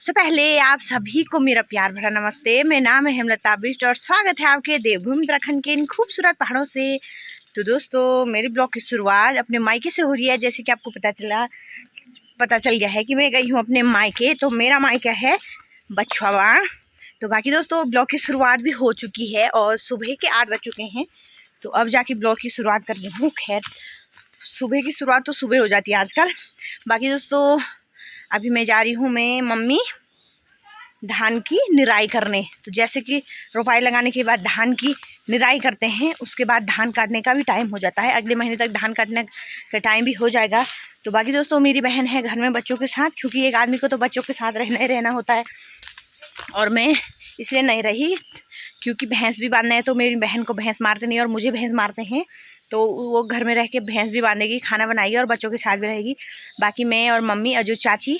सबसे पहले आप सभी को मेरा प्यार भरा नमस्ते। मेरा नाम है हेमलता बिष्ट और स्वागत है आपके देवभूमि उत्तराखंड के इन खूबसूरत पहाड़ों से। तो दोस्तों, मेरे ब्लॉग की शुरुआत अपने मायके से हो रही है। जैसे कि आपको पता चल गया है कि मैं गई हूँ अपने मायके। तो मेरा मायका है बछवावा। तो बाकी दोस्तों, ब्लॉग की शुरुआत भी हो चुकी है और सुबह के 8 बज चुके हैं। तो अब जाके ब्लॉग की शुरुआत कर रही हूँ। खैर, सुबह की शुरुआत तो सुबह हो जाती है आजकल। बाकी दोस्तों, अभी मैं जा रही हूँ मम्मी धान की निराई करने। तो जैसे कि रोपाई लगाने के बाद धान की निराई करते हैं, उसके बाद धान काटने का भी टाइम हो जाता है। अगले महीने तक धान काटने का टाइम भी हो जाएगा। तो बाकी दोस्तों, मेरी बहन है घर में बच्चों के साथ, क्योंकि एक आदमी को तो बच्चों के साथ रहना ही रहना होता है। और मैं इसलिए नहीं रही क्योंकि भैंस भी बांधना है। तो मेरी बहन को भैंस मारते नहीं और मुझे भैंस मारते हैं। तो वो घर में रह के भैंस भी बांधेगी, खाना बनाएगी और बच्चों के साथ भी रहेगी। बाकी मैं और मम्मी और जो चाची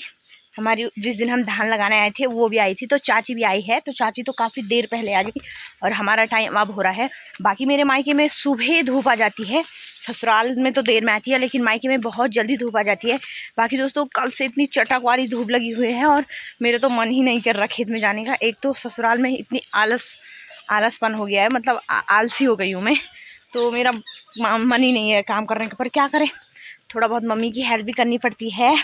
हमारी जिस दिन हम धान लगाने आए थे वो भी आई थी। तो चाची भी आई है। तो चाची तो काफ़ी देर पहले आ गई और हमारा टाइम अब हो रहा है। बाकी मेरे मायके में सुबह धूप आ जाती है। ससुराल में तो देर में आती है, लेकिन मायके में बहुत जल्दी धूप आ जाती है। बाकी दोस्तों, कल से इतनी चटक वाली धूप लगी हुई है और मेरे तो मन ही नहीं कर रहा खेत में जाने का। एक तो ससुराल में इतनी आलसपन हो गया है, मतलब आलसी हो गई हूँ मैं। तो मेरा मन ही नहीं है काम करने का, पर क्या करें, थोड़ा बहुत मम्मी की हेल्प भी करनी पड़ती है।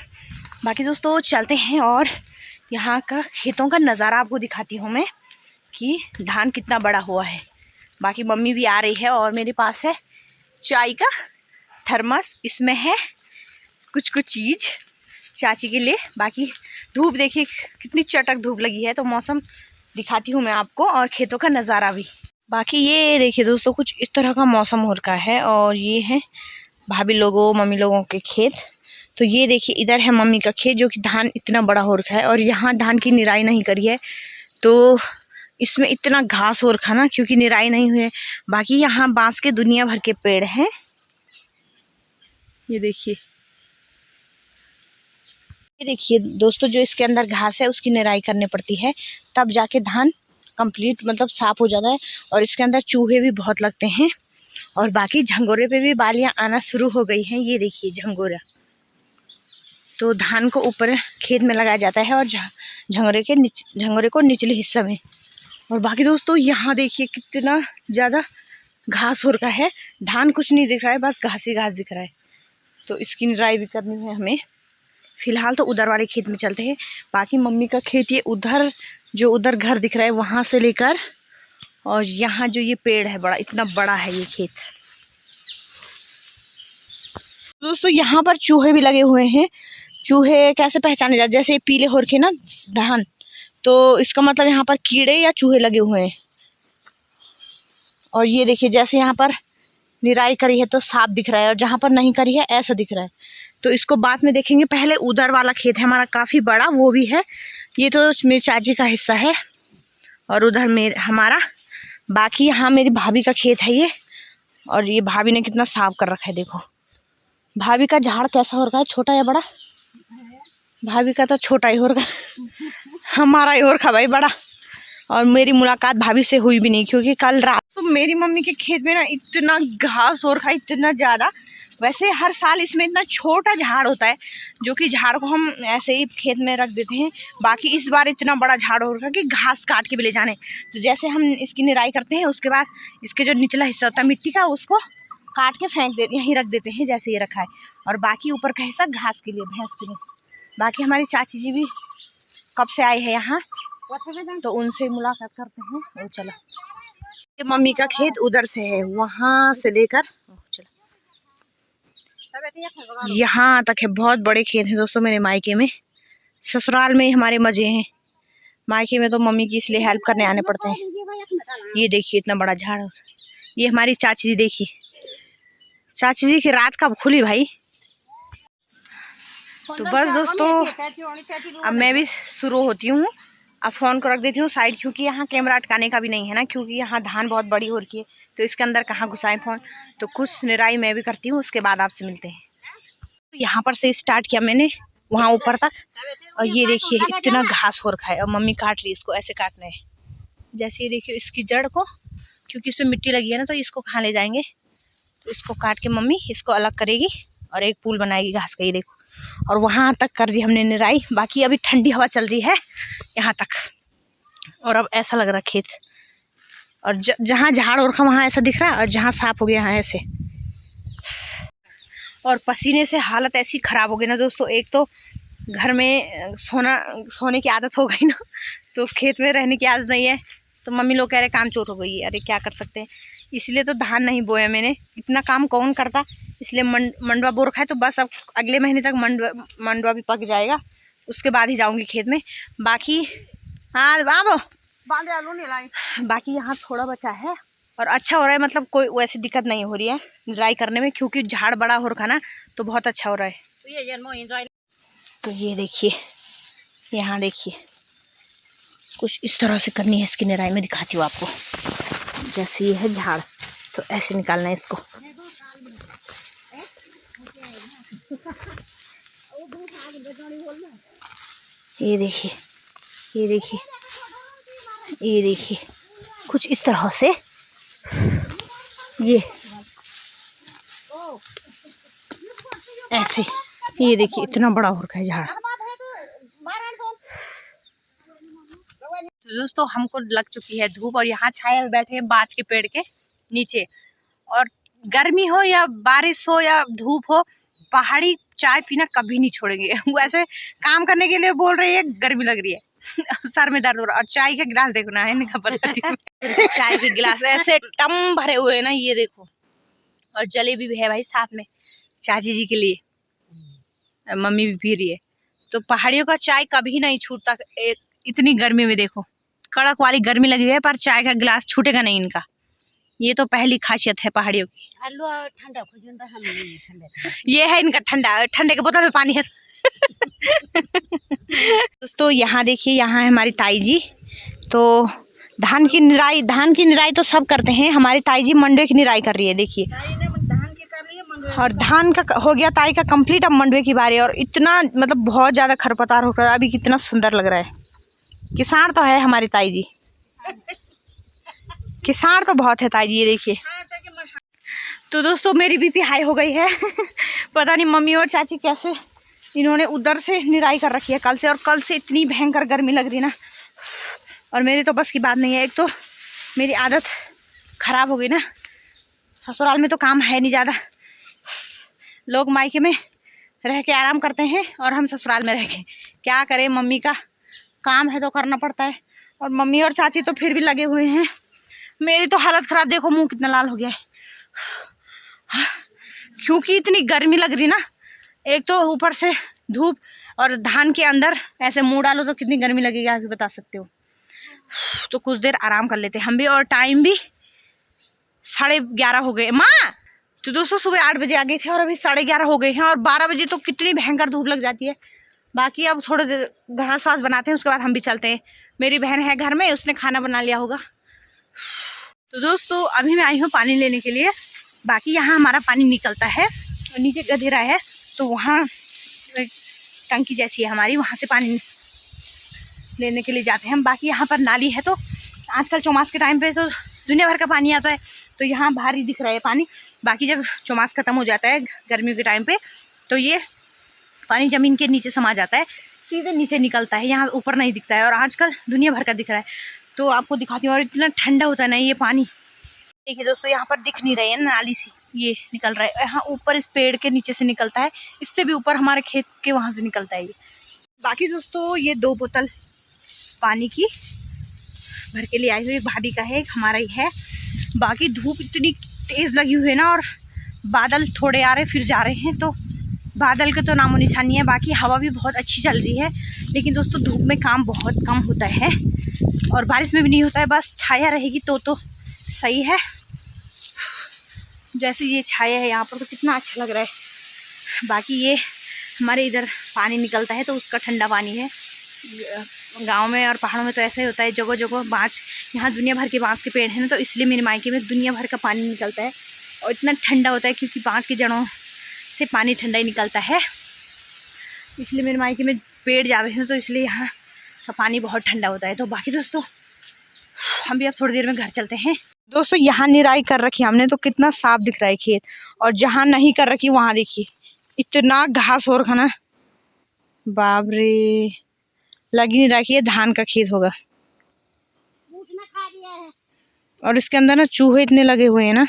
बाकी दोस्तों, चलते हैं और यहाँ का खेतों का नज़ारा आपको दिखाती हूँ मैं कि धान कितना बड़ा हुआ है। बाकी मम्मी भी आ रही है और मेरे पास है चाय का थर्मस। इसमें है कुछ चीज़ चाची के लिए। बाकी धूप देखिए कितनी चटक धूप लगी है। तो मौसम दिखाती हूँ मैं आपको और खेतों का नज़ारा भी। बाकी ये देखिए दोस्तों, कुछ इस तरह का मौसम हो रखा है। और ये है भाभी लोगों मम्मी लोगों के खेत। तो ये देखिए, इधर है मम्मी का खेत जो कि धान इतना बड़ा हो रखा है और यहाँ धान की निराई नहीं करी है। तो इसमें इतना घास हो रखा ना, क्योंकि निराई नहीं हुई है। बाकी यहाँ बांस के दुनिया भर के पेड़ हैं। ये देखिए दोस्तों, जो इसके अंदर घास है उसकी निराई करनी पड़ती है, तब जाके धान कंप्लीट मतलब साफ हो जाता है। और इसके अंदर चूहे भी बहुत लगते हैं। और बाकी झंगोरे पे भी बालियाँ आना शुरू हो गई हैं। ये देखिए झंगोरा। तो धान को ऊपर खेत में लगाया जाता है और झंगोरे को निचले हिस्से में। और बाकी दोस्तों, यहाँ देखिए कितना ज़्यादा घास हो रखा है। धान कुछ नहीं दिख रहा है, बस घास ही घास दिख रहा है। तो इसकी निराई भी करनी है हमें। फ़िलहाल तो उधर वाले खेत में चलते हैं। बाकी मम्मी का खेत ये उधर, जो उधर घर दिख रहा है वहाँ से लेकर, और यहाँ जो ये पेड़ है बड़ा, इतना बड़ा है ये खेत। दोस्तों, यहाँ पर चूहे भी लगे हुए हैं। चूहे कैसे पहचाने जाते, जैसे पीले हो रखे ना धान, तो इसका मतलब यहाँ पर कीड़े या चूहे लगे हुए हैं। और ये देखिए, जैसे यहाँ पर निराई करी है तो साफ दिख रहा है, और जहाँ पर नहीं करी है ऐसा दिख रहा है। तो इसको बाद में देखेंगे। पहले उधर वाला खेत है हमारा काफ़ी बड़ा, वो भी है। ये तो मेरी चाची का हिस्सा है और उधर हमारा। बाकी यहाँ मेरी भाभी का खेत है ये। और ये भाभी ने कितना साफ कर रखा है, देखो। भाभी का झाड़ कैसा हो रखा है, छोटा या बड़ा? भाभी का तो छोटा ही हो रखा, हमारा ही हो रखा भाई बड़ा। और मेरी मुलाकात भाभी से हुई भी नहीं, क्योंकि कल रात तो मेरी मम्मी के खेत में ना इतना घास हो रखा है, इतना ज़्यादा। वैसे हर साल इसमें इतना छोटा झाड़ होता है, जो कि झाड़ को हम ऐसे ही खेत में रख देते हैं। बाकी इस बार इतना बड़ा झाड़ हो रखा है कि घास काट के भी ले जाने। तो जैसे हम इसकी निराई करते हैं, उसके बाद इसके जो निचला हिस्सा होता है मिट्टी का, उसको काट के फेंक देते, यहीं रख देते हैं जैसे ये रखा है। और बाकी ऊपर का हिस्सा घास के लिए, भैंस के लिए। बाकी हमारी चाची जी भी कब से आए हैं यहाँ, तो उनसे मुलाकात करते हैं। वो चलो, ये मम्मी का खेत उधर से है, वहाँ से लेकर चलो यहाँ तक है। बहुत बड़े खेत हैं दोस्तों मेरे मायके में। ससुराल में हमारे मजे हैं, मायके में तो मम्मी की इसलिए हेल्प करने आने पड़ते हैं। ये देखिए इतना बड़ा झाड़। ये हमारी चाची जी, देखिए चाची जी की रात कब खुली भाई। तो बस दोस्तों, अब मैं भी शुरू होती हूँ। अब फ़ोन को रख देती हूँ साइड, क्योंकि यहाँ कैमरा अटकाने का भी नहीं है ना, क्योंकि यहाँ धान बहुत बड़ी हो रही है। तो इसके अंदर कहाँ घुसाएं फ़ोन। तो कुछ निराई मैं भी करती हूँ, उसके बाद आपसे मिलते हैं। तो यहाँ पर से स्टार्ट किया मैंने, वहाँ ऊपर तक। और ये देखिए इतना घास हो रखा है और मम्मी काट रही है इसको। ऐसे काटना है, जैसे ये देखिए इसकी जड़ को, क्योंकि इस पर मिट्टी लगी है ना, तो इसको खाने जाएंगे। तो इसको काट के मम्मी इसको अलग करेगी और एक पुल बनाएगी घास का। ये देखो, और वहाँ तक कर दी हमने निराई। बाकी अभी ठंडी हवा चल रही है यहाँ तक, और अब ऐसा लग रहा है खेत। और जहाँ झाड़ और वहाँ ऐसा दिख रहा है, और जहाँ साफ हो गया यहाँ ऐसे। और पसीने से हालत ऐसी ख़राब हो गई ना दोस्तों। एक तो घर में सोने की आदत हो गई ना, तो खेत में रहने की आदत नहीं है। तो मम्मी लोग कह रहे काम चोट हो गई है। अरे क्या कर सकते हैं, इसलिए तो धान नहीं बोया मैंने। इतना काम कौन करता, इसलिए मंडवा बो रखा है। तो बस अब अगले महीने तक मंडवा भी पक जाएगा, उसके बाद ही जाऊंगी खेत में। बाकी हाँ बाकी यहाँ थोड़ा बचा है और अच्छा हो रहा है, मतलब कोई वैसी दिक्कत नहीं हो रही है ड्राई करने में, क्योंकि झाड़ बड़ा हो रखा ना, तो बहुत अच्छा हो रहा है। तो ये देखिए, यहाँ देखिए, कुछ इस तरह से करनी है इसकी निराई। में दिखाती हूँ आपको। जैसे ये है झाड़, तो ऐसे निकालना है इसको। ये देखिए, ये देखिए, ये देखिए, कुछ इस तरह से ये ऐसे। ये देखिए इतना बड़ा हो रखा है झाड़। तो दोस्तों हमको लग चुकी है धूप, और यहाँ छाया में बैठे हैं बाज के पेड़ के नीचे। और गर्मी हो या बारिश हो या धूप हो, पहाड़ी चाय पीना कभी नहीं छोड़ेंगे। वो ऐसे काम करने के लिए बोल रही है, गर्मी लग रही है, सर में दर्द हो रहा है। और चाय का गिलास देखो ना, है बताती हूँ। चाय के गिलास ऐसे टम भरे हुए हैं ना, ये देखो। और जलेबी भी है भाई साथ में, चाची जी के लिए। मम्मी भी पी रही है। तो पहाड़ियों का चाय कभी नहीं छूटता। इतनी गर्मी में देखो, कड़क वाली गर्मी लगी है, पर चाय का गिलास छूटेगा नहीं इनका। ये तो पहली खासियत है पहाड़ियों की। ये है इनका ठंडा, ठंडे के बोतल में पानी है। दोस्तों यहाँ देखिए, यहाँ है हमारी ताई जी। तो धान की निराई तो सब करते हैं। हमारी ताई जी मंडवे की निराई कर रही है, देखिए। और धान का हो गया ताई का कंप्लीट, अब मंडवे की बारी। और इतना मतलब बहुत ज़्यादा खरपतवार हो रहा है अभी, कितना सुंदर लग रहा है। किसान तो है हमारी ताई जी, किसान तो बहुत है ताई जी, ये देखिए। तो दोस्तों मेरी बीपी हाई हो गई है। पता नहीं मम्मी और चाची कैसे, इन्होंने उधर से निराई कर रखी है कल से, और कल से इतनी भयंकर गर्मी लग रही है ना, और मेरी तो बस की बात नहीं है। एक तो मेरी आदत ख़राब हो गई ना, ससुराल में तो काम है नहीं ज़्यादा। लोग मायके में रह के आराम करते हैं, और हम ससुराल में रह के क्या करें। मम्मी का काम है तो करना पड़ता है, और मम्मी और चाची तो फिर भी लगे हुए हैं। मेरी तो हालत ख़राब, देखो मुंह कितना लाल हो गया है, क्योंकि इतनी गर्मी लग रही ना। एक तो ऊपर से धूप, और धान के अंदर ऐसे मुंह डालो तो कितनी गर्मी लगेगी आप भी बता सकते हो। तो कुछ देर आराम कर लेते हम भी। और टाइम भी 11:30 हो गए माँ। तो दोस्तों सुबह 8 बजे आ गए थे, और अभी 11:30 हो गए हैं। और 12 बजे तो कितनी भयंकर धूप लग जाती है। बाकी अब थोड़ी देर घास वास बनाते हैं, उसके बाद हम भी चलते हैं। मेरी बहन है घर में, उसने खाना बना लिया होगा। तो दोस्तों अभी मैं आई हूँ पानी लेने के लिए। बाकी यहाँ हमारा पानी निकलता है, नीचे गधेरा है, तो वहाँ टंकी जैसी है हमारी, वहाँ से पानी लेने के लिए जाते हैं हम। बाकी यहाँ पर नाली है, तो आजकल चौमास के टाइम पे तो दुनिया भर का पानी आता है, तो यहाँ भारी दिख रहा है पानी। बाकी जब चौमास ख़त्म हो जाता है गर्मियों के टाइम पे, तो ये पानी ज़मीन के नीचे समा जाता है, सीधे नीचे निकलता है, यहाँ ऊपर नहीं दिखता है। और आजकल दुनिया भर का दिख रहा है, तो आपको दिखाती हूँ। और इतना ठंडा होता है ना ये पानी। देखिए दोस्तों यहाँ पर दिख नहीं रही है नाली सी, ये निकल रहा है यहाँ ऊपर, इस पेड़ के नीचे से निकलता है, इससे भी ऊपर हमारे खेत के वहाँ से निकलता है ये। बाकी दोस्तों ये 2 बोतल पानी की भर के लिए आई हुई, एक भाभी का है, एक हमारा ही है। बाकी धूप इतनी तेज़ लगी हुई है ना, और बादल थोड़े आ रहे फिर जा रहे हैं, तो बादल के तो नामो निशानी है। बाकी हवा भी बहुत अच्छी चल रही है, लेकिन दोस्तों धूप में काम बहुत कम होता है, और बारिश में भी नहीं होता है। बस छाया रहेगी तो सही है। जैसे ये छाया है यहाँ पर, तो कितना अच्छा लग रहा है। बाकी ये हमारे इधर पानी निकलता है, तो उसका ठंडा पानी है। गांव में और पहाड़ों में तो ऐसा ही होता है, जगह जगह बाँस, यहाँ दुनिया भर के बाँस के पेड़ हैं ना, तो इसलिए मेरे मायके में दुनिया भर का पानी निकलता है, और इतना ठंडा होता है, क्योंकि बाँस की जड़ों से पानी ठंडा ही निकलता है। इसलिए मेरे मायके में पेड़ ज़्यादा हैं, तो इसलिए यहाँ का पानी बहुत ठंडा होता है। तो बाकी दोस्तों हम भी अब थोड़ी देर में घर चलते हैं। दोस्तों यहाँ निराई कर रखी हमने, तो कितना साफ दिख रहा है खेत, और जहाँ नहीं कर रखी वहाँ देखिए इतना घास हो रखा ना, बाप रे, लगी नहीं रखी है, धान का खेत होगा। और इसके अंदर ना चूहे इतने लगे हुए हैं ना,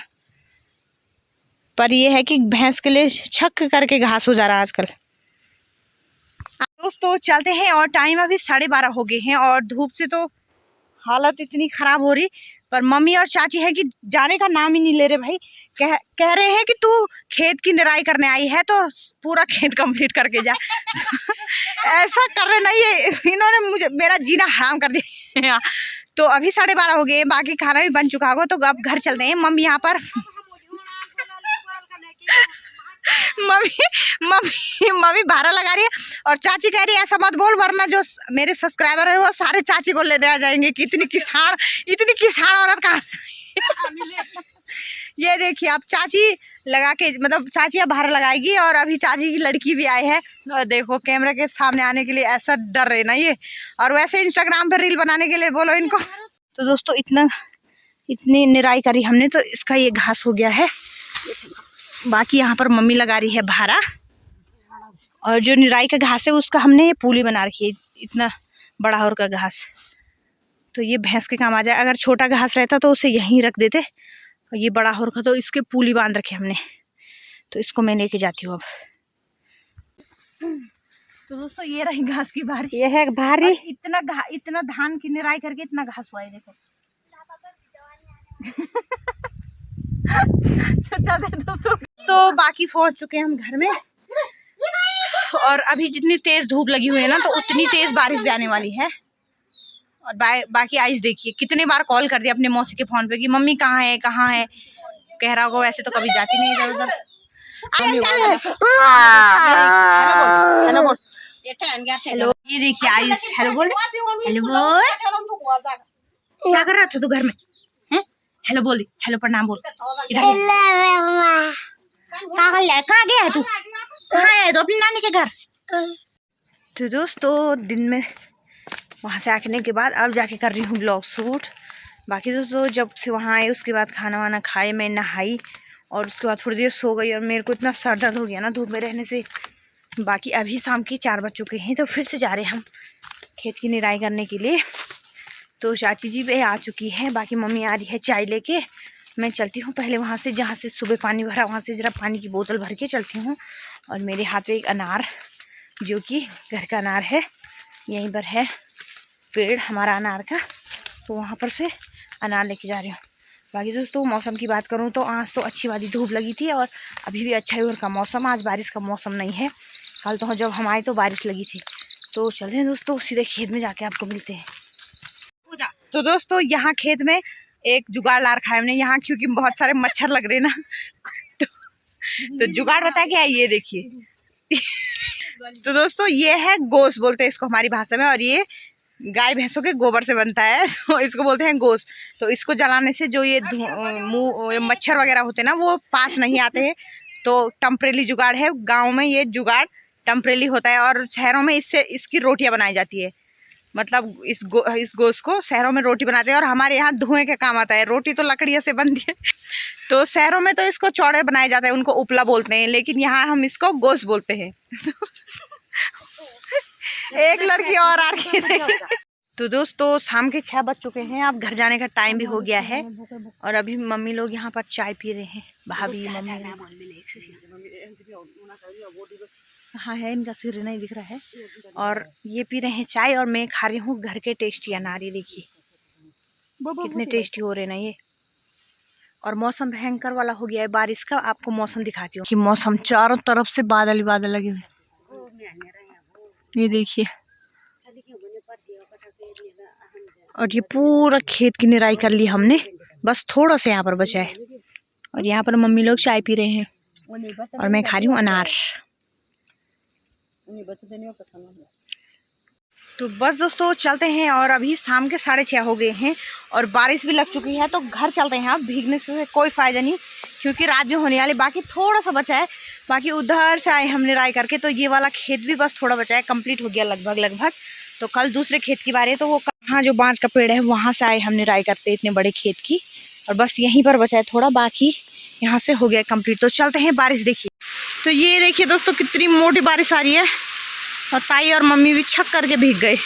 पर ये है कि भैंस के लिए छक करके घास हो जा रहा है आजकल। दोस्तों चलते हैं, और टाइम अभी 12:30 हो गए हैं और धूप से तो हालत इतनी खराब हो रही, पर मम्मी और चाची है कि जाने का नाम ही नहीं ले रहे भाई। कह रहे हैं कि तू खेत की निराई करने आई है तो पूरा खेत कंप्लीट करके जा। ऐसा कर रहे नहीं है, इन्होंने मुझे मेरा जीना हराम कर दिया। तो अभी 12:30 हो गए, बाकी खाना भी बन चुका होगा, तो अब घर चलते हैं। मम्मी यहाँ पर मम्मी भारा लगा रही है, और चाची कह रही है ऐसा मत बोल वरना जो मेरे सब्सक्राइबर है वो सारे चाची को लेने आ जाएंगे कि इतनी किसान औरत कहाँ। ये देखिए आप, चाची लगा के मतलब चाची अब भारा लगाएगी, और अभी चाची की लड़की भी आई है। और देखो कैमरे के सामने आने के लिए ऐसा डर रहे ना ये, और वैसे इंस्टाग्राम पर रील बनाने के लिए बोलो इनको। तो दोस्तों इतनी निराई करी हमने, तो इसका ये घास हो गया है। बाकी यहाँ पर मम्मी लगा रही है भारा, और जो निराई का घास है उसका हमने ये पूली बना रखी है, इतना बड़ा और का घास। तो ये भैंस के काम आ जाए। अगर छोटा घास रहता तो उसे यहीं रख देते, और ये बड़ा हो रखा तो इसके पूली बांध रखे हमने। तो इसको मैं लेके जाती हूँ अब। तो दोस्तों ये रही घास की बारी, ये है भारी। इतना धान की निराई करके इतना घास हुआ है, देखो। तो चलते दोस्तों, तो बाकी पहुंच चुके हैं हम घर में, और अभी जितनी तेज धूप लगी हुई है ना, तो उतनी तेज बारिश भी आने वाली है। और बाकी आज देखिए कितने बार कॉल कर दिया अपने मौसी के फोन पे कि मम्मी कहाँ है कह रहा होगा, वैसे तो कभी जाती नहीं इधर उधर। हेलो, ये देखिए आयुष, हेलो बोल, क्या कर रहा था तू घर में? हेलो बोल, हेलो प्रणाम बोल। कहाँ गया है तू? कहाँ है तो अपनी नानी के घर? तो दोस्तों दिन में वहाँ से आने के बाद अब जाके कर रही हूँ ब्लॉग शूट। बाकी दोस्तों जब से वहाँ आए उसके बाद खाना वाना खाए, मैं नहाई, और उसके बाद थोड़ी देर सो गई, और मेरे को इतना सर दर्द हो गया ना धूप में रहने से। बाकी अभी शाम के 4 बज चुके हैं, तो फिर से जा रहे हैं हम खेत की निराई करने के लिए। तो चाची जी भी आ चुकी है, बाकी मम्मी आ रही है चाय लेके। मैं चलती हूँ पहले वहाँ से जहाँ से सुबह पानी भरा, वहाँ से ज़रा पानी की बोतल भर के चलती हूँ। और मेरे हाथ में एक अनार, जो कि घर का अनार है, यहीं पर है पेड़ हमारा अनार का, तो वहाँ पर से अनार लेके जा रही हूँ। बाकी दोस्तों मौसम की बात करूँ तो आज तो अच्छी वाली धूप लगी थी, और अभी भी अच्छा ही का मौसम। आज बारिश का मौसम नहीं है, कल तो जब हम आए तो बारिश लगी थी। तो चलते हैं दोस्तों, सीधे खेत में जाके आपको मिलते हैं। तो दोस्तों यहाँ खेत में एक जुगाड़ ला रखा है हमने यहाँ, क्योंकि बहुत सारे मच्छर लग रहे ना। तो जुगाड़ बता क्या है, ये देखिए। तो दोस्तों ये है गोस, बोलते हैं इसको हमारी भाषा में, और ये गाय भैंसों के गोबर से बनता है, तो इसको बोलते हैं गोस। तो इसको जलाने से जो ये मच्छर वगैरह होते हैं ना, वो पास नहीं आते हैं। तो टेम्परेरी जुगाड़ है, गाँव में ये जुगाड़ टेम्परेरी होता है, और शहरों में इसकी रोटियाँ बनाई जाती है। मतलब इस गोश्त को शहरों में रोटी बनाते हैं, और हमारे यहाँ धुएं का काम आता है। रोटी तो लकड़ियों से बनती है, तो शहरों में तो इसको चौड़े बनाए जाते हैं, उनको उपला बोलते हैं, लेकिन यहाँ हम इसको गोश्त बोलते हैं। एक लड़की और आ रही है। तो दोस्तों शाम के 6 बज चुके हैं, अब घर जाने का टाइम भी हो गया है, और अभी मम्मी लोग यहाँ पर चाय पी रहे हैं, भाभी मम्मी। हाँ है, इनका सिर नहीं दिख रहा है, और ये पी रहे हैं चाय, और मैं खा रही हूँ घर के टेस्टी अनार। ये देखिए कितने टेस्टी हो रहे हैं ना ये। और मौसम भयंकर वाला हो गया है बारिश का, आपको मौसम दिखाती हूँ कि मौसम चारों तरफ से बादल ही बादल लगे हुए, ये देखिए। और ये पूरा खेत की निराई कर ली हमने, बस थोड़ा सा यहाँ पर बचा है। और यहाँ पर मम्मी लोग चाय पी रहे हैं, और मैं खा रही हूँ अनार। तो बस दोस्तों चलते हैं, और अभी शाम के 6:30 हो गए हैं, और बारिश भी लग चुकी है, तो घर चलते हैं। अब भीगने से कोई फ़ायदा नहीं, क्योंकि रात भी होने वाली। बाकी थोड़ा सा बचा है, बाकी उधर से आए हमने राय करके, तो ये वाला खेत भी बस थोड़ा बचा है, कंप्लीट हो गया लगभग। तो कल दूसरे खेत की बारी है, तो वो कहाँ जो बाँझ का पेड़ है वहाँ से आए हमने राय करते इतने बड़े खेत की, और बस यहीं पर बचा है थोड़ा, बाकी यहाँ से हो गया कंप्लीट। तो चलते हैं, बारिश देखिए। तो ये देखिए दोस्तों कितनी मोटी बारिश आ रही है, और ताई और मम्मी भी छक करके भीग गए।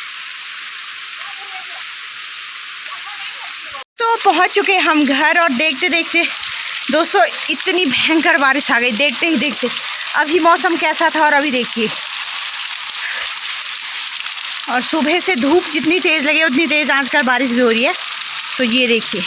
तो पहुंच चुके हम घर और देखते देखते दोस्तों इतनी भयंकर बारिश आ गई। देखते ही देखते अभी मौसम कैसा था और अभी देखिए, और सुबह से धूप जितनी तेज़ लगे उतनी तेज़ आजकल बारिश भी हो रही है। तो ये देखिए